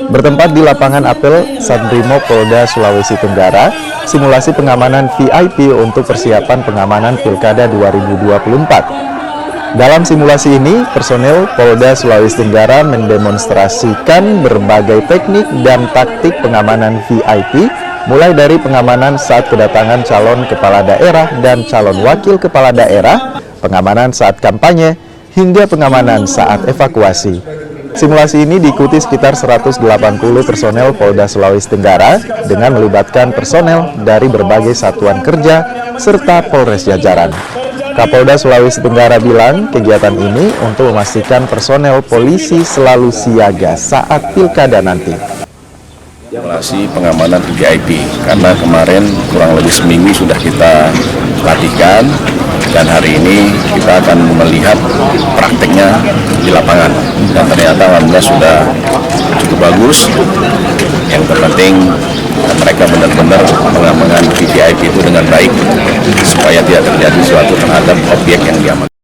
Bertempat di lapangan apel Sandrimo Polda Sulawesi Tenggara, simulasi pengamanan VIP untuk persiapan pengamanan Pilkada 2024. Dalam simulasi ini, personel Polda Sulawesi Tenggara mendemonstrasikan berbagai teknik dan taktik pengamanan VIP, mulai dari pengamanan saat kedatangan calon kepala daerah dan calon wakil kepala daerah, pengamanan saat kampanye, hingga pengamanan saat evakuasi. Simulasi ini diikuti sekitar 180 personel Polda Sulawesi Tenggara dengan melibatkan personel dari berbagai satuan kerja serta Polres jajaran. Kapolda Sulawesi Tenggara bilang kegiatan ini untuk memastikan personel polisi selalu siaga saat pilkada nanti. Simulasi pengamanan VIP karena kemarin kurang lebih seminggu sudah kita latihkan dan hari ini kita akan melihat prakteknya di lapangan dan ternyata alhamdulillah sudah cukup bagus. Yang terpenting mereka benar-benar mengamankan VIP itu dengan baik supaya tidak terjadi sesuatu terhadap objek yang diamankan.